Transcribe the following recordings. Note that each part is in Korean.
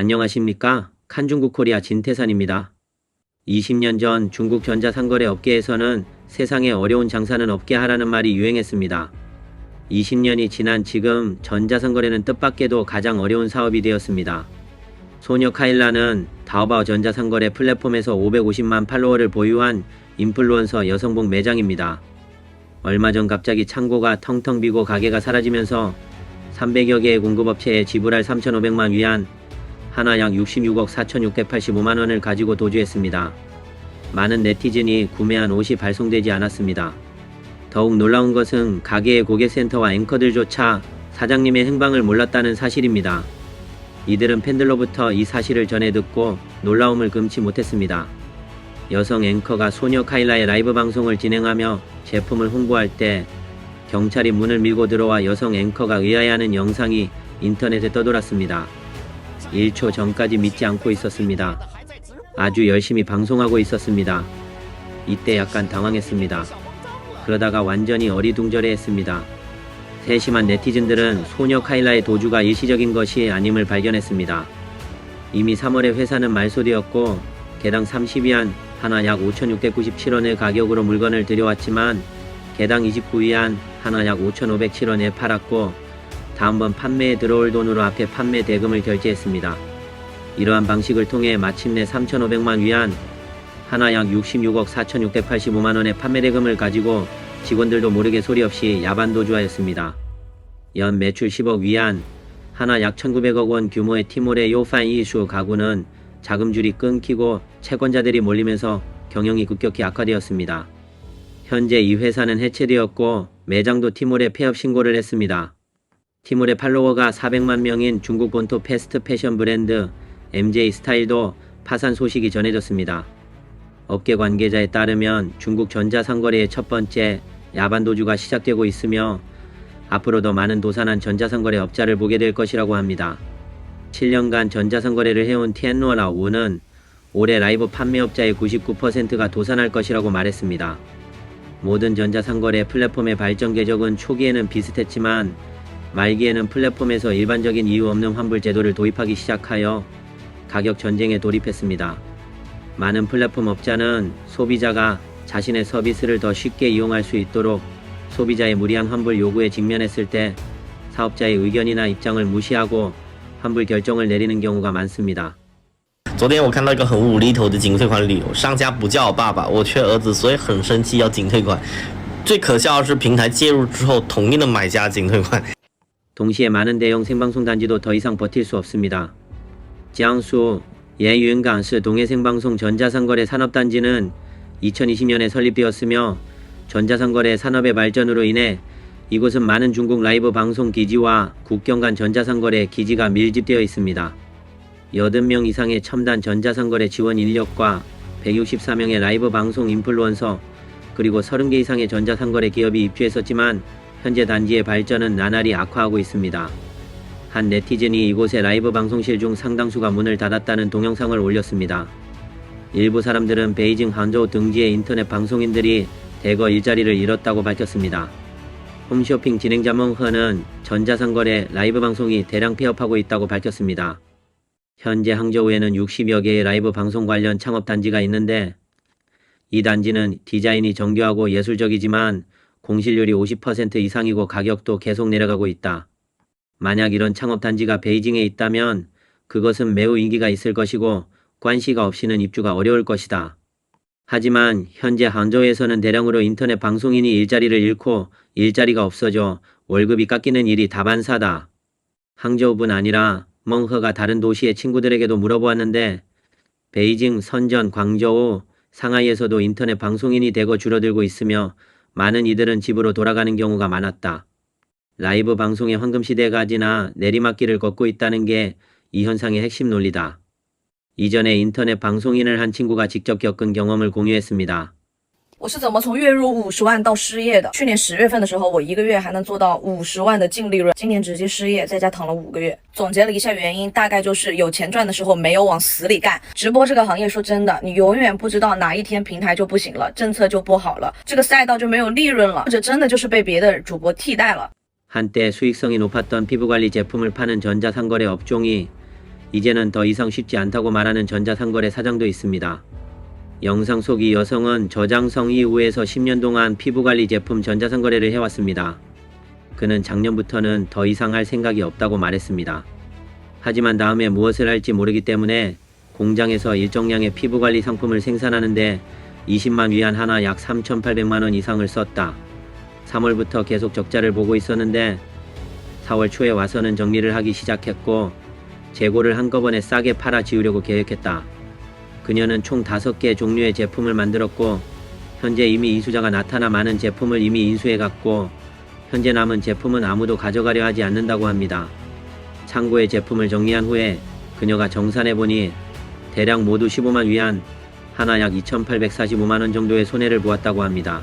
안녕하십니까? 칸중국코리아 진태산입니다. 20년 전 중국 전자상거래 업계에서는 세상에 어려운 장사는 없게 하라는 말이 유행했습니다. 20년이 지난 지금 전자상거래는 뜻밖에도 가장 어려운 사업이 되었습니다. 소녀 카일라는 타오바오 전자상거래 플랫폼에서 550만 팔로워를 보유한 인플루언서 여성복 매장입니다. 얼마 전 갑자기 창고가 텅텅 비고 가게가 사라지면서 300여 개의 공급업체에 지불할 3,500만 위안, 하나 약 66억 4,685만 원을 가지고 도주했습니다. 많은 네티즌이 구매한 옷이 발송되지 않았습니다. 더욱 놀라운 것은 가게의 고객센터와 앵커들조차 사장님의 행방을 몰랐다는 사실입니다. 이들은 팬들로부터 이 사실을 전해 듣고 놀라움을 금치 못했습니다. 여성 앵커가 소녀 카일라의 라이브 방송을 진행하며 제품을 홍보할 때 경찰이 문을 밀고 들어와 여성 앵커가 의아해하는 영상이 인터넷에 떠돌았습니다. 1초 전까지 믿지 않고 있었습니다. 아주 열심히 방송하고 있었습니다. 이때 약간 당황했습니다. 그러다가 완전히 어리둥절해했습니다. 세심한 네티즌들은 소녀 카일라의 도주가 일시적인 것이 아님을 발견했습니다. 이미 3월에 회사는 말소되었고 개당 30위안, 하나 약 5,697원의 가격으로 물건을 들여왔지만 개당 29위안, 하나 약 5,507원에 팔았고 다음번 판매에 들어올 돈으로 앞에 판매 대금을 결제했습니다. 이러한 방식을 통해 마침내 3,500만 위안, 하나 약 66억 4,685만 원의 판매 대금을 가지고 직원들도 모르게 소리 없이 야반 도주하였습니다. 연 매출 10억 위안, 하나 약 1,900억 원 규모의 티몰의 요판 이슈 가구는 자금줄이 끊기고 채권자들이 몰리면서 경영이 급격히 악화되었습니다. 현재 이 회사는 해체되었고 매장도 티몰에 폐업 신고를 했습니다. 티몰의 팔로워가 400만 명인 중국 본토 패스트 패션 브랜드 MJ 스타일도 파산 소식이 전해졌습니다. 업계 관계자에 따르면 중국 전자상거래의 첫 번째 야반도주가 시작되고 있으며 앞으로 더 많은 도산한 전자상거래 업자를 보게 될 것이라고 합니다. 7년간 전자상거래를 해온 티엔루어라우는 올해 라이브 판매업자의 99%가 도산할 것이라고 말했습니다. 모든 전자상거래 플랫폼의 발전 궤적은 초기에는 비슷했지만 말기에는 플랫폼에서 일반적인 이유 없는 환불 제도를 도입하기 시작하여 가격 전쟁에 돌입했습니다. 많은 플랫폼 업자는 소비자가 자신의 서비스를 더 쉽게 이용할 수 있도록 소비자의 무리한 환불 요구에 직면했을 때 사업자의 의견이나 입장을 무시하고 환불 결정을 내리는 경우가 많습니다. 昨天我看到一个很无厘头的仅退款理由，商家不叫我爸爸，我缺儿子，所以很生气要仅退款。最可笑的是平台介入之后，同意了买家仅退款。 동시에 많은 대형 생방송 단지도 더 이상 버틸 수 없습니다. 지앙수 예윤강시 동해생방송 전자상거래 산업단지는 2020년에 설립되었으며 전자상거래 산업의 발전으로 인해 이곳은 많은 중국 라이브 방송 기지와 국경 간 전자상거래 기지가 밀집되어 있습니다. 80명 이상의 첨단 전자상거래 지원 인력과 164명의 라이브 방송 인플루언서 그리고 30개 이상의 전자상거래 기업이 입주했었지만 현재 단지의 발전은 나날이 악화하고 있습니다. 한 네티즌이 이곳의 라이브 방송실 중 상당수가 문을 닫았다는 동영상을 올렸습니다. 일부 사람들은 베이징, 항저우 등지의 인터넷 방송인들이 대거 일자리를 잃었다고 밝혔습니다. 홈쇼핑 진행자 멍허는 전자상거래 라이브 방송이 대량 폐업하고 있다고 밝혔습니다. 현재 항저우에는 60여 개의 라이브 방송 관련 창업 단지가 있는데 이 단지는 디자인이 정교하고 예술적이지만 공실률이 50% 이상이고 가격도 계속 내려가고 있다. 만약 이런 창업 단지가 베이징에 있다면 그것은 매우 인기가 있을 것이고 관시가 없이는 입주가 어려울 것이다. 하지만 현재 항저우에서는 대량으로 인터넷 방송인이 일자리를 잃고 일자리가 없어져 월급이 깎이는 일이 다반사다. 항저우뿐 아니라 멍허가 다른 도시의 친구들에게도 물어보았는데 베이징, 선전, 광저우, 상하이에서도 인터넷 방송인이 대거 줄어들고 있으며 많은 이들은 집으로 돌아가는 경우가 많았다. 라이브 방송의 황금시대가 지나 내리막길을 걷고 있다는 게 이 현상의 핵심 논리다. 이전에 인터넷 방송인을 한 친구가 직접 겪은 경험을 공유했습니다. 我是怎么从月入50万到失业的？去年10月份的时候，我一个月还能做到50万的净利润，今年直接失业，在家躺了5个月。总结了一下原因，大概就是有钱赚的时候没有往死里干。直播这个行业，说真的，你永远不知道哪一天平台就不行了，政策就不好了，这个赛道就没有利润了，或者真的就是被别的主播替代了。 한때 수익성이 높았던 피부관리 제품을 파는 전자상거래 업종이 이제는 더 이상 쉽지 않다고 말하는 전자상거래 사장도 있습니다. 영상 속 이 여성은 저장성 이후에서 10년 동안 피부관리 제품 전자상거래를 해왔습니다. 그는 작년부터는 더 이상 할 생각이 없다고 말했습니다. 하지만 다음에 무엇을 할지 모르기 때문에 공장에서 일정량의 피부관리 상품을 생산하는데 20만 위안 하나 약 3,800만원 이상을 썼다. 3월부터 계속 적자를 보고 있었는데 4월 초에 와서는 정리를 하기 시작했고 재고를 한꺼번에 싸게 팔아 지우려고 계획했다. 그녀는 총 5개 종류의 제품을 만들었고 현재 이미 이수자가 나타나 많은 제품을 이미 인수해갔고 현재 남은 제품은 아무도 가져가려 하지 않는다고 합니다. 창고의 제품을 정리한 후에 그녀가 정산해보니 대략 모두 15만 위안, 하나 약 2,845만원 정도의 손해를 보았다고 합니다.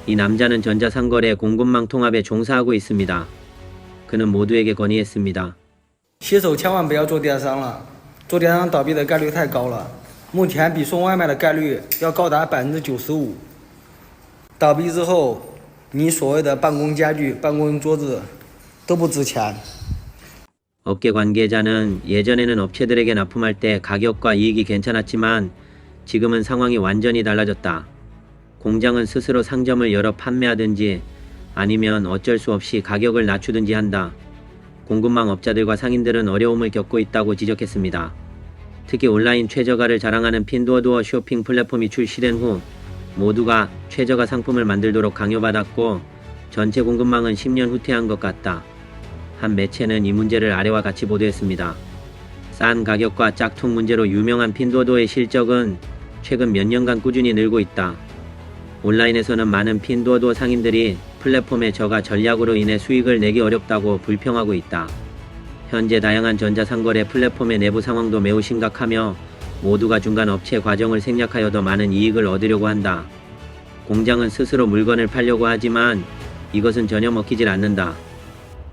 이 남자는 전자상거래 공급망 통합에 종사하고 있습니다. 그는 모두에게 건의했습니다. 洗手千万不要做电商了，做电商倒闭的概率太高了，目前比送外卖的概率要高达95%。倒闭之后，你所谓的办公家具、办公桌子都不值钱。 업계 관계자는 예전에는 업체들에게 납품할 때 가격과 이익이 괜찮았지만 지금은 상황이 완전히 달라졌다. 공장은 스스로 상점을 열어 판매하든지 아니면 어쩔 수 없이 가격을 낮추든지 한다. 공급망 업자들과 상인들은 어려움을 겪고 있다고 지적했습니다. 특히 온라인 최저가를 자랑하는 핀두어두어 쇼핑 플랫폼이 출시된 후 모두가 최저가 상품을 만들도록 강요받았고 전체 공급망은 10년 후퇴한 것 같다. 한 매체는 이 문제를 아래와 같이 보도했습니다. 싼 가격과 짝퉁 문제로 유명한 핀두어두어의 실적은 최근 몇 년간 꾸준히 늘고 있다. 온라인에서는 많은 핀두어두어 상인들이 플랫폼의 저가 전략으로 인해 수익을 내기 어렵다고 불평하고 있다. 현재 다양한 전자상거래 플랫폼의 내부 상황도 매우 심각하며 모두가 중간 업체 과정을 생략하여 더 많은 이익을 얻으려고 한다. 공장은 스스로 물건을 팔려고 하지만 이것은 전혀 먹히질 않는다.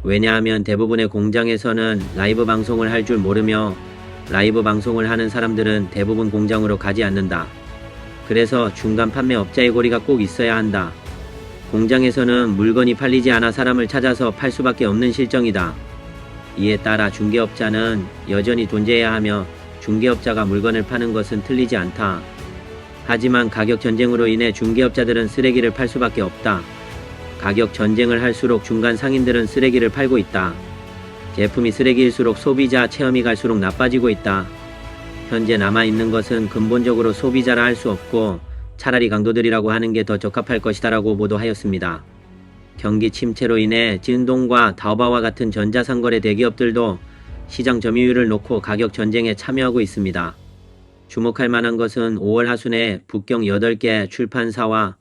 왜냐하면 대부분의 공장에서는 라이브 방송을 할 줄 모르며 라이브 방송을 하는 사람들은 대부분 공장으로 가지 않는다. 그래서 중간 판매 업자의 고리가 꼭 있어야 한다. 공장에서는 물건이 팔리지 않아 사람을 찾아서 팔 수밖에 없는 실정이다. 이에 따라 중개업자는 여전히 존재해야 하며 중개업자가 물건을 파는 것은 틀리지 않다. 하지만 가격 전쟁으로 인해 중개업자들은 쓰레기를 팔 수밖에 없다. 가격 전쟁을 할수록 중간 상인들은 쓰레기를 팔고 있다. 제품이 쓰레기일수록 소비자 체험이 갈수록 나빠지고 있다. 현재 남아있는 것은 근본적으로 소비자라 할 수 없고 차라리 강도들이라고 하는 게 더 적합할 것이다라고 보도하였습니다. 경기 침체로 인해 찐동과 타오바오와 같은 전자상거래 대기업들도 시장 점유율을 놓고 가격 전쟁에 참여하고 있습니다. 주목할 만한 것은 5월 하순에 북경 8개 출판사와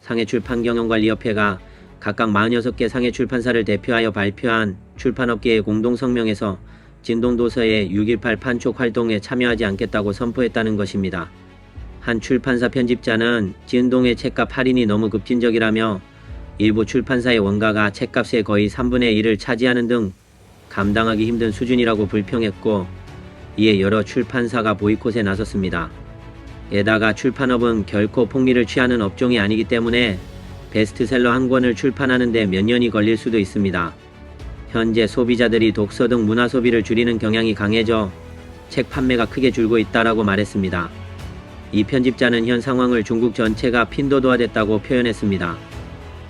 상해출판경영관리협회가 각각 46개 상해 출판사를 대표하여 발표한 출판업계의 공동성명에서 진동도서의 6.18 판촉 활동에 참여하지 않겠다고 선포했다는 것입니다. 한 출판사 편집자는 진동의 책값 할인이 너무 급진적이라며 일부 출판사의 원가가 책값의 거의 3분의 1을 차지하는 등 감당하기 힘든 수준이라고 불평했고 이에 여러 출판사가 보이콧에 나섰습니다. 게다가 출판업은 결코 폭리를 취하는 업종이 아니기 때문에 베스트셀러 한 권을 출판하는 데 몇 년이 걸릴 수도 있습니다. 현재 소비자들이 독서 등 문화 소비를 줄이는 경향이 강해져 책 판매가 크게 줄고 있다라고 말했습니다. 이 편집자는 현 상황을 중국 전체가 핀도도화됐다고 표현했습니다.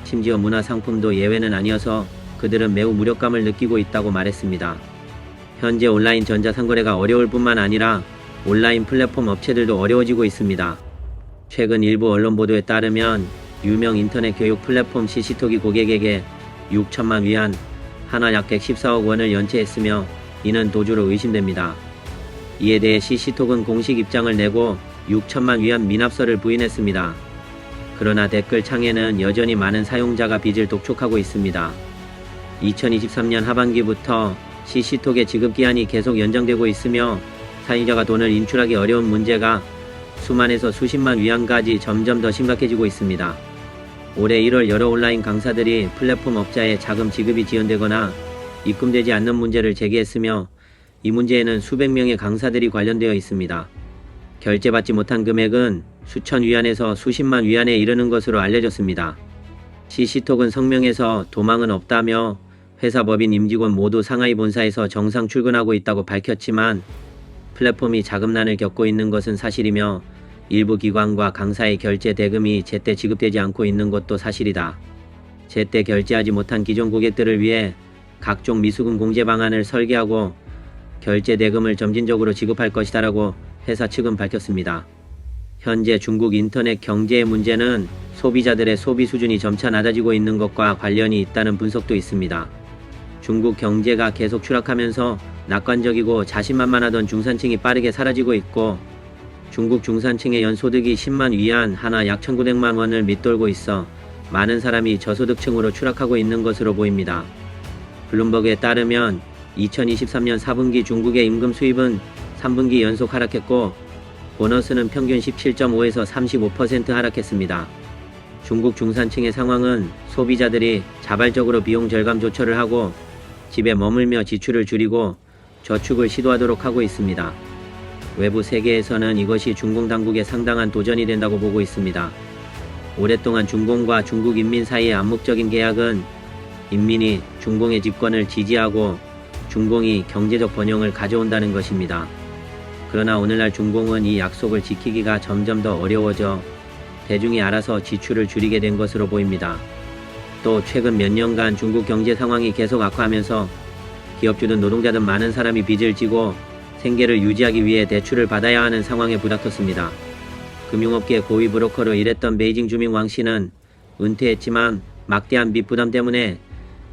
심지어 문화 상품도 예외는 아니어서 그들은 매우 무력감을 느끼고 있다고 말했습니다. 현재 온라인 전자상거래가 어려울 뿐만 아니라 온라인 플랫폼 업체들도 어려워지고 있습니다. 최근 일부 언론 보도에 따르면 유명 인터넷 교육 플랫폼 CC톡이 고객에게 6천만 위안, 하나 약 114억 원을 연체했으며 이는 도주로 의심됩니다. 이에 대해 CC톡은 공식 입장을 내고 6천만 위안 미납서를 부인했습니다. 그러나 댓글 창에는 여전히 많은 사용자가 빚을 독촉하고 있습니다. 2023년 하반기부터 CC톡의 지급기한이 계속 연장되고 있으며 사용자가 돈을 인출하기 어려운 문제가 수만에서 수십만 위안까지 점점 더 심각해지고 있습니다. 올해 1월 여러 온라인 강사들이 플랫폼 업자의 자금 지급이 지연되거나 입금되지 않는 문제를 제기했으며 이 문제에는 수백 명의 강사들이 관련되어 있습니다. 결제받지 못한 금액은 수천 위안에서 수십만 위안에 이르는 것으로 알려졌습니다. CC톡은 성명에서 도망은 없다며 회사 법인 임직원 모두 상하이 본사에서 정상 출근하고 있다고 밝혔지만 플랫폼이 자금난을 겪고 있는 것은 사실이며 일부 기관과 강사의 결제 대금이 제때 지급되지 않고 있는 것도 사실이다. 제때 결제하지 못한 기존 고객들을 위해 각종 미수금 공제 방안을 설계하고 결제 대금을 점진적으로 지급할 것이다라고 회사 측은 밝혔습니다. 현재 중국 인터넷 경제의 문제는 소비자들의 소비 수준이 점차 낮아지고 있는 것과 관련이 있다는 분석도 있습니다. 중국 경제가 계속 추락하면서 낙관적이고 자신만만하던 중산층이 빠르게 사라지고 있고 중국 중산층의 연소득이 10만 위안 하나 약 1,900만 원을 밑돌고 있어 많은 사람이 저소득층으로 추락하고 있는 것으로 보입니다. 블룸버그에 따르면 2023년 4분기 중국의 임금 수입은 3분기 연속 하락했고 보너스는 평균 17.5에서 35% 하락했습니다. 중국 중산층의 상황은 소비자들이 자발적으로 비용 절감 조처를 하고 집에 머물며 지출을 줄이고 저축을 시도하도록 하고 있습니다. 외부 세계에서는 이것이 중공 당국의 상당한 도전이 된다고 보고 있습니다. 오랫동안 중공과 중국 인민 사이의 암묵적인 계약은 인민이 중공의 집권을 지지하고 중공이 경제적 번영을 가져온다는 것입니다. 그러나 오늘날 중공은 이 약속을 지키기가 점점 더 어려워져 대중이 알아서 지출을 줄이게 된 것으로 보입니다. 또 최근 몇 년간 중국 경제 상황이 계속 악화하면서 기업주든 노동자든 많은 사람이 빚을 지고 생계를 유지하기 위해 대출을 받아야 하는 상황에 부닥쳤습니다. 금융업계 고위 브로커로 일했던 베이징 주민 왕 씨는 은퇴했지만 막대한 빚 부담 때문에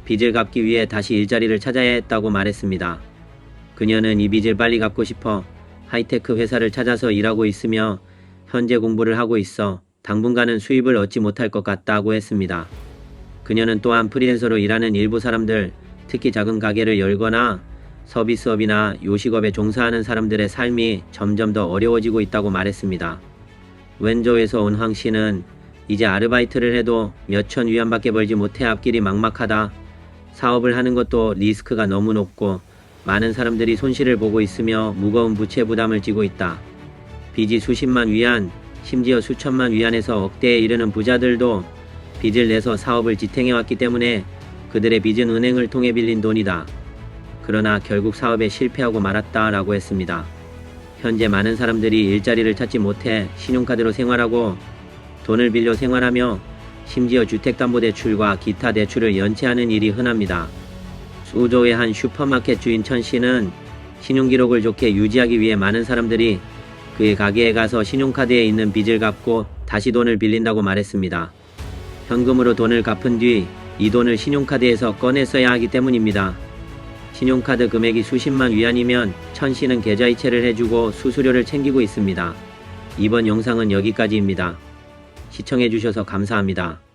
빚을 갚기 위해 다시 일자리를 찾아야 했다고 말했습니다. 그녀는 이 빚을 빨리 갚고 싶어 하이테크 회사를 찾아서 일하고 있으며 현재 공부를 하고 있어 당분간은 수입을 얻지 못할 것 같다고 했습니다. 그녀는 또한 프리랜서로 일하는 일부 사람들, 특히 작은 가게를 열거나 서비스업이나 요식업에 종사하는 사람들의 삶이 점점 더 어려워지고 있다고 말했습니다. 웬조에서 온 황 씨는 이제 아르바이트를 해도 몇천 위안밖에 벌지 못해 앞길이 막막하다. 사업을 하는 것도 리스크가 너무 높고 많은 사람들이 손실을 보고 있으며 무거운 부채 부담을 지고 있다. 빚이 수십만 위안, 심지어 수천만 위안에서 억대에 이르는 부자들도 빚을 내서 사업을 지탱해왔기 때문에 그들의 빚은 은행을 통해 빌린 돈이다. 그러나 결국 사업에 실패하고 말았다라고 했습니다. 현재 많은 사람들이 일자리를 찾지 못해 신용카드로 생활하고 돈을 빌려 생활하며 심지어 주택담보대출과 기타 대출을 연체하는 일이 흔합니다. 수조의 한 슈퍼마켓 주인 천 씨는 신용기록을 좋게 유지하기 위해 많은 사람들이 그의 가게에 가서 신용카드에 있는 빚을 갚고 다시 돈을 빌린다고 말했습니다. 현금으로 돈을 갚은 뒤 이 돈을 신용카드에서 꺼내 써야 하기 때문입니다. 신용카드 금액이 수십만 위안이면 천 씨는 계좌이체를 해주고 수수료를 챙기고 있습니다. 이번 영상은 여기까지입니다. 시청해주셔서 감사합니다.